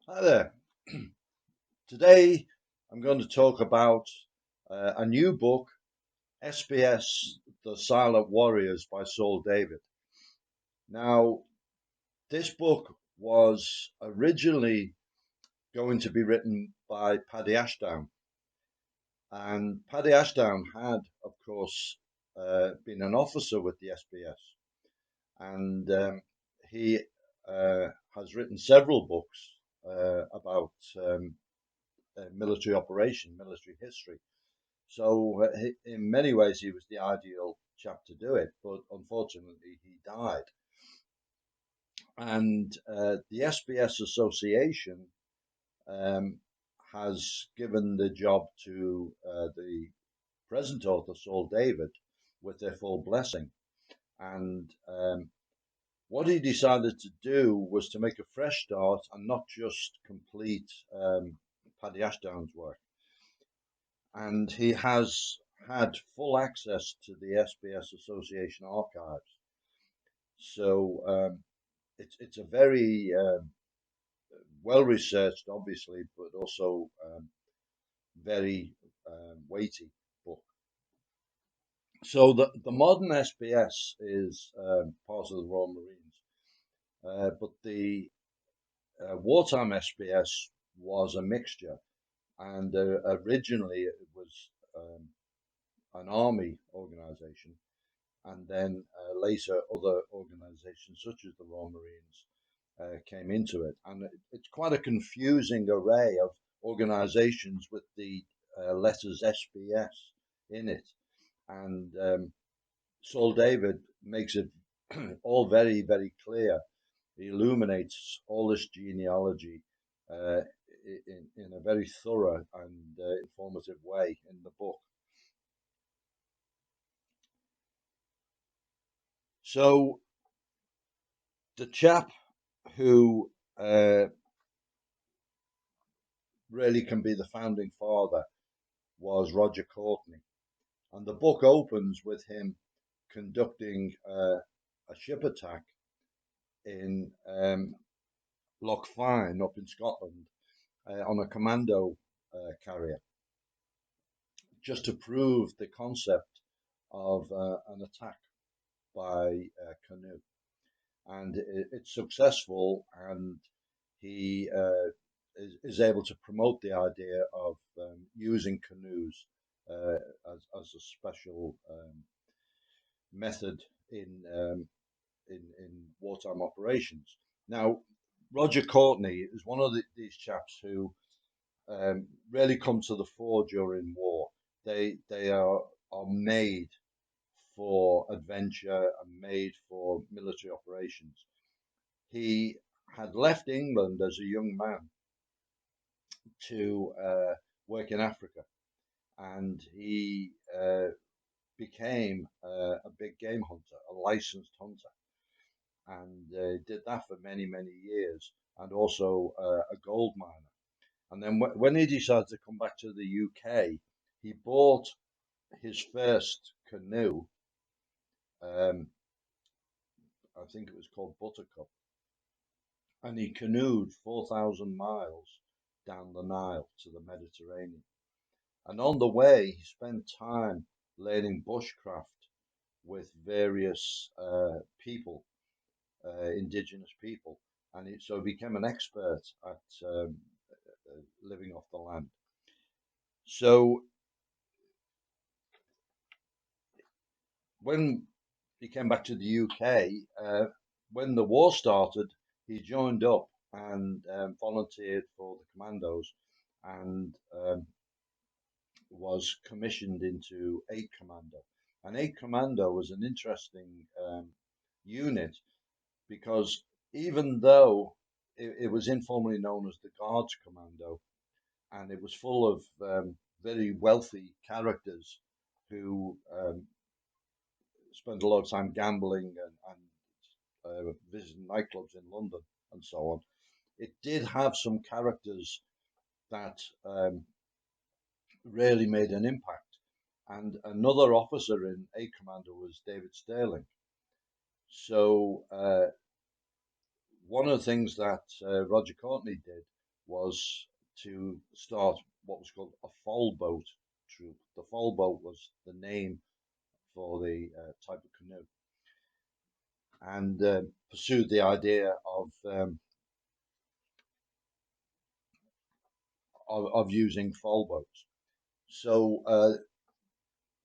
Hi there. Today I'm going to talk about a new book, SBS The Silent Warriors by Saul David. Now, this book was originally going to be written by Paddy Ashdown, and Paddy Ashdown had, of course, been an officer with the SBS, and he has written several books about military operation, military history. So, in many ways, he was the ideal chap to do it, but unfortunately, he died. And the SBS Association um, has given the job to the present author, Saul David, with their full blessing. And what he decided to do was to make a fresh start and not just complete Paddy Ashdown's work. And he has had full access to the SBS Association archives. So it's a very well researched, obviously, but also very weighty book. So the modern SBS is part of the Royal Marines, but the wartime SBS was a mixture, and originally it was an army organisation, and then later other organisations such as the Royal Marines came into it. And it's quite a confusing array of organisations with the letters SBS in it. And Saul David makes it all very, very clear. He illuminates all this genealogy in a very thorough and informative way in the book. So the chap who really can be the founding father was Roger Courtney. And the book opens with him conducting a ship attack in Loch Fyne up in Scotland on a commando carrier, just to prove the concept of an attack by canoe. And it's successful, and he is able to promote the idea of using canoes as a special method in wartime operations. Now, Roger Courtney is one of these chaps who really come to the fore during war. They are made for adventure and made for military operations. He had left England as a young man to work in Africa, and he became a big game hunter, a licensed hunter, and did that for many, many years, and also a gold miner. And then when he decided to come back to the UK, he bought his first canoe. Um, I think it was called Buttercup, and he canoed 4,000 miles down the Nile to the Mediterranean. And on the way, he spent time learning bushcraft with various people, indigenous people, and so he became an expert at living off the land. So when he came back to the UK, when the war started, he joined up and volunteered for the commandos and was commissioned into 8 Commando. And 8 Commando was an interesting unit because even though it was informally known as the Guards Commando, and it was full of very wealthy characters who spent a lot of time gambling and visiting nightclubs in London and so on. It did have some characters that really made an impact. And another officer in A Commando was David Sterling. So one of the things that Roger Courtney did was to start what was called a foal boat troop. The foal boat was the name for the type of canoe, and pursued the idea of using foal boats. So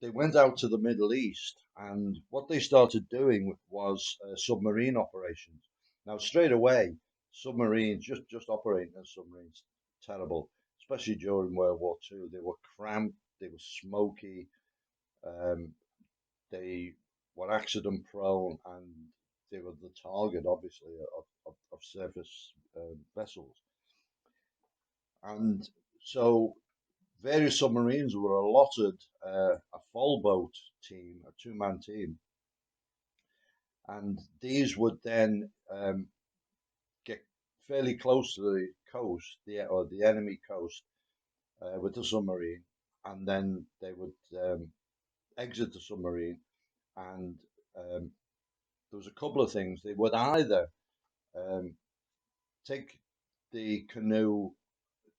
they went out to the Middle East, and what they started doing was submarine operations. Now, straight away, submarines, just operating as submarines, terrible, especially during World War II. They were cramped, they were smoky, um, they were accident prone, and they were the target, obviously, of surface vessels. And so various submarines were allotted a full boat team, a two-man team, and these would then get fairly close to the coast, or the enemy coast, with the submarine, and then they would exit the submarine. And there was a couple of things. They would either um, take the canoe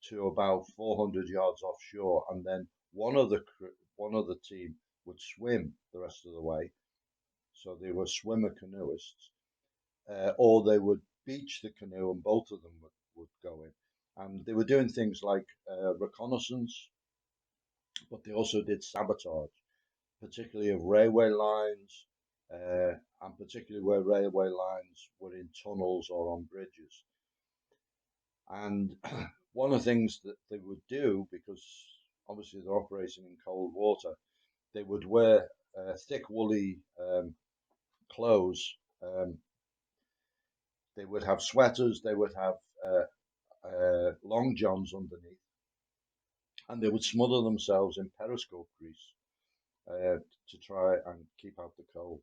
to about 400 yards offshore, and then one of the team would swim the rest of the way. So they were swimmer canoeists, or they would beach the canoe, and both of them would go in. And they were doing things like reconnaissance, but they also did sabotage, particularly of railway lines, and particularly where railway lines were in tunnels or on bridges. And one of the things that they would do, because obviously they're operating in cold water, they would wear thick woolly clothes. They would have sweaters, they would have long johns underneath, and they would smother themselves in periscope grease to try and keep out the cold.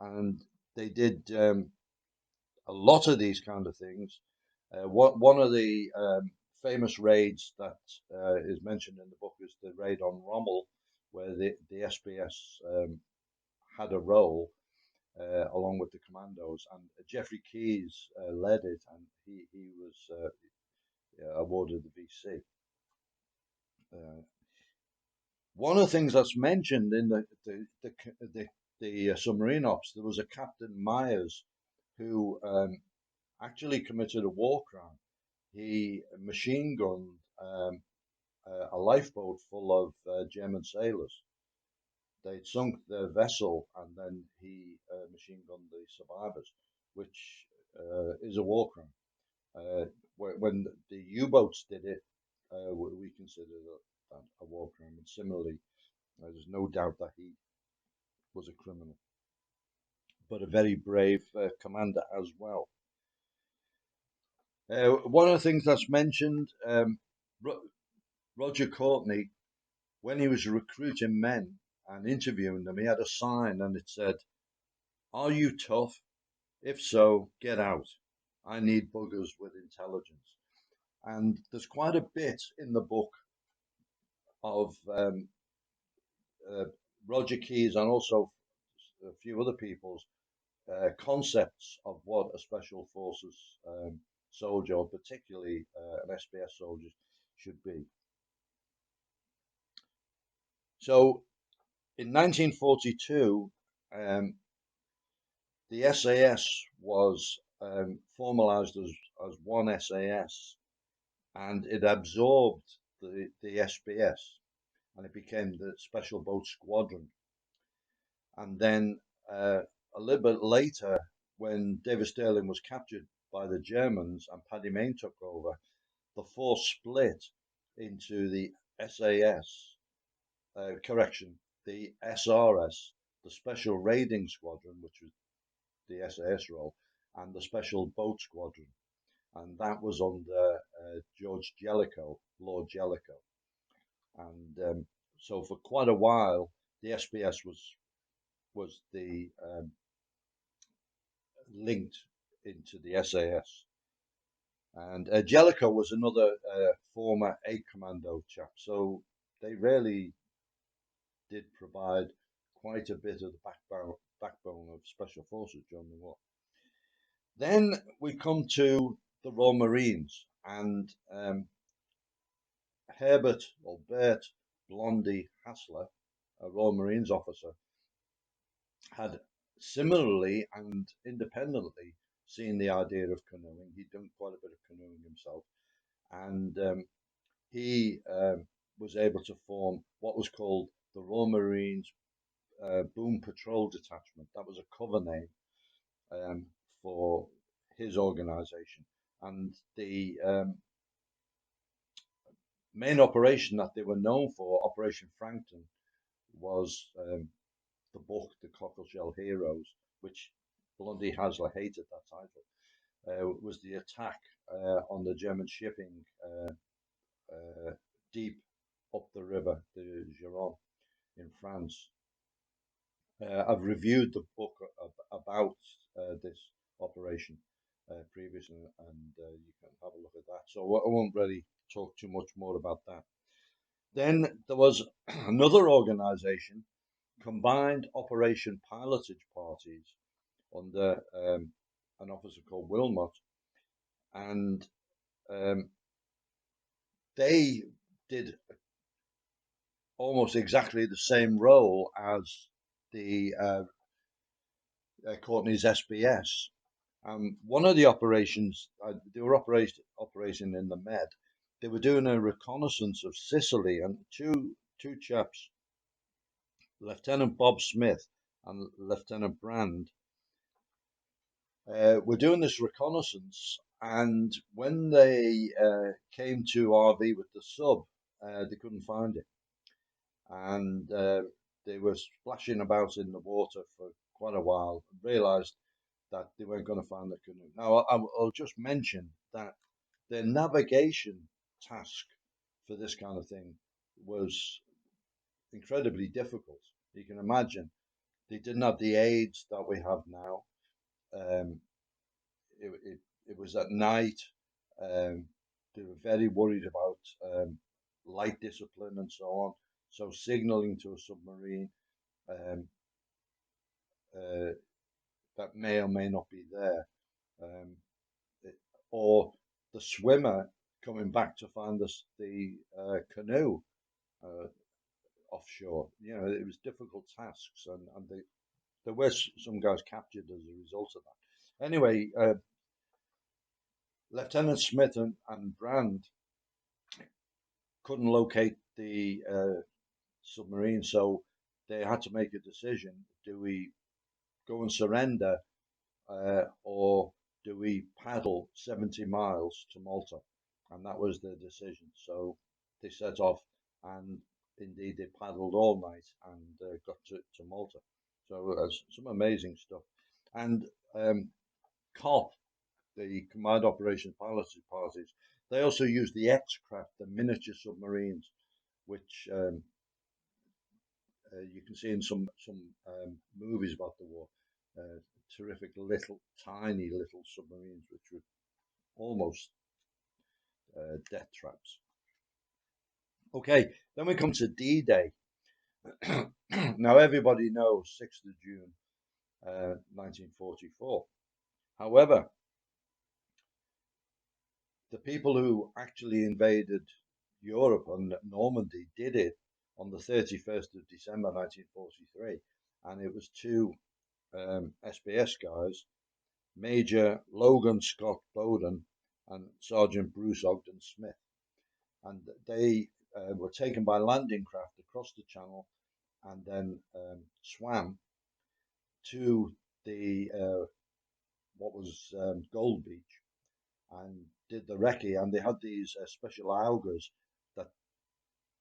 And they did a lot of these kind of things. One of the famous raids that is mentioned in the book is the raid on Rommel, where the SBS had a role along with the commandos, and Geoffrey Keyes led it, and he was awarded the VC. One of the things that's mentioned in the submarine ops, there was a Captain Myers who actually committed a war crime. He machine gunned a lifeboat full of German sailors. They'd sunk their vessel, and then he machine gunned the survivors, which is a war crime. When the U-boats did it, we considered that a war crime. And similarly, there's no doubt that he was a criminal, but a very brave commander as well. One of the things that's mentioned, Roger Courtney, when he was recruiting men and interviewing them, he had a sign and it said, "Are you tough? If so, get out. I need buggers with intelligence." And there's quite a bit in the book of uh, Roger Keyes and also a few other people's concepts of what a special forces soldier, or particularly an SBS soldier, should be. So in 1942, the SAS was formalized as one SAS, and it absorbed the SBS, and it became the Special Boat Squadron. And then a little bit later, when David Stirling was captured by the Germans and Paddy Mayne took over, the force split into the SAS, the SRS, the Special Raiding Squadron, which was the SAS role, and the Special Boat Squadron. And that was under George Jellicoe, Lord Jellicoe. And so for quite a while, the SBS was the linked into the SAS. And Jellicoe was another former 8 Commando chap, so they really did provide quite a bit of the backbone of Special Forces during the war. Then we come to the Royal Marines, and Herbert or Bert Blondie Hassler, a Royal Marines officer, had similarly and independently seen the idea of canoeing. He'd done quite a bit of canoeing himself, and he was able to form what was called the Royal Marines Boom Patrol Detachment. That was a cover name for his organisation, and the main operation that they were known for, Operation Frankton, was the book, The Cockleshell Heroes, which Blondie Hassler hated that title, was the attack on the German shipping deep up the river, the Gironde, in France. I've reviewed the book about this operation previously, and you can have a look at that. So I won't really talk too much more about that. Then there was another organisation, Combined Operation Pilotage Parties, under an officer called Wilmot, and they did almost exactly the same role as the Courtney's SBS. One of the operations, they were operating in the Med. They were doing a reconnaissance of Sicily, and two chaps, Lieutenant Bob Smith and Lieutenant Brand, were doing this reconnaissance. And when they came to RV with the sub, they couldn't find it, and they were splashing about in the water for quite a while. And realised that they weren't going to find the canoe. Now, I'll just mention that the navigation task for this kind of thing was incredibly difficult. You can imagine they didn't have the aids that we have now. Um, it was at night. They were very worried about light discipline and so on. So signaling to a submarine um, uh, that may or may not be there, um, or the swimmer coming back to find the canoe offshore. It was difficult tasks, and there were some guys captured as a result of that. Anyway, Lieutenant Smith and Brand couldn't locate the submarine, so they had to make a decision. Do we go and surrender, or do we paddle 70 miles to Malta? And that was the decision. So they set off, and indeed they paddled all night and got to Malta. So some amazing stuff. And COP, the Combined Operation Piloted Parties, they also used the X-craft, the miniature submarines, which you can see in some movies about the war. Terrific little, tiny little submarines, which were almost death traps. Okay, then we come to D-Day. Now everybody knows 6th of June, 1944. However, the people who actually invaded Europe and Normandy did it on the 31st of December 1943, and it was two SBS guys, Major Logan Scott Bowden and Sergeant Bruce Ogden Smith, and they were taken by landing craft across the channel and then swam to the what was Gold Beach, and did the recce, and they had these special augers that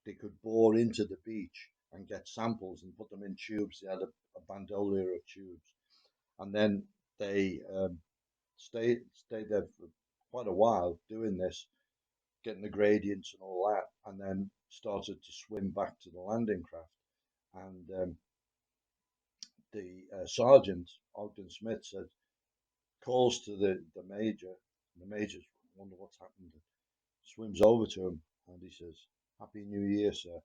they could bore into the beach and get samples and put them in tubes. They had a bandolier of tubes, and then they stayed there for quite a while doing this, getting the gradients and all that, and then started to swim back to the landing craft. And the sergeant, Ogden Smith, said, calls to the major, and the major wonder what's happened, swims over to him, and he says, "Happy New Year, sir."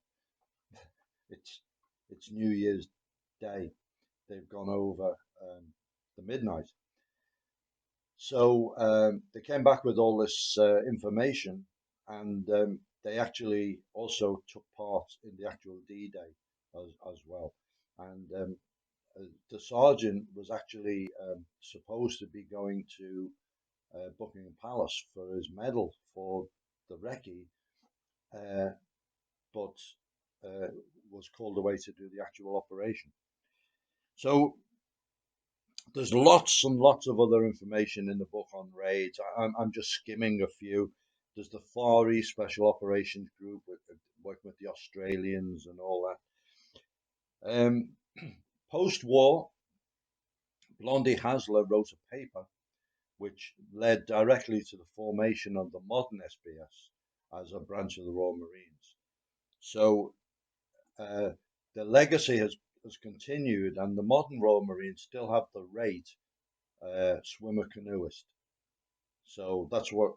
it's it's New Year's Day. They've gone over the midnight. So they came back with all this information, and they actually also took part in the actual D-Day as well. And the sergeant was actually supposed to be going to Buckingham Palace for his medal for the recce, uh, but uh, was called away to do the actual operation. So there's lots and lots of other information in the book on raids. I'm just skimming a few. There's the Far East Special Operations Group working with the Australians and all that. Post-war, Blondie Hasler wrote a paper which led directly to the formation of the modern SBS as a branch of the Royal Marines. So uh, the legacy has continued, and the modern Royal Marines still have the rate swimmer canoeist. So that's what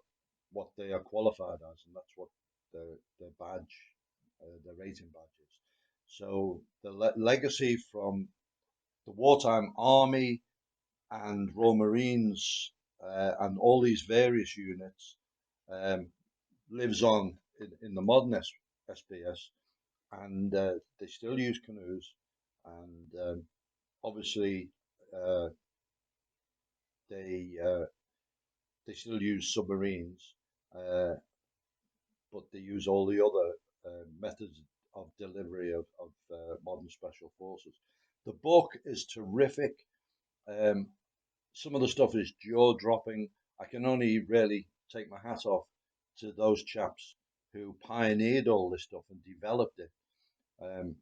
they are qualified as, and that's what their badge, their rating badge is. So the legacy from the wartime army and Royal Marines and all these various units um, lives on in the modern SBS, and they still use canoes, and obviously uh, they they still use submarines, uh, but they use all the other methods of delivery of modern special forces. The book is terrific. Um, some of the stuff is jaw dropping. I can only really take my hat off to those chaps who pioneered all this stuff and developed it um,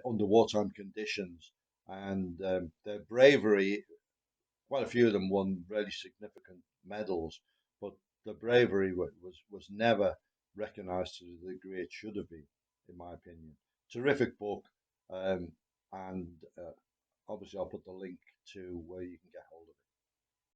under wartime conditions. And their bravery, quite a few of them won really significant medals, but the bravery was never recognised to the degree it should have been, in my opinion. Terrific book, um, and obviously I'll put the link to where you can get hold of it.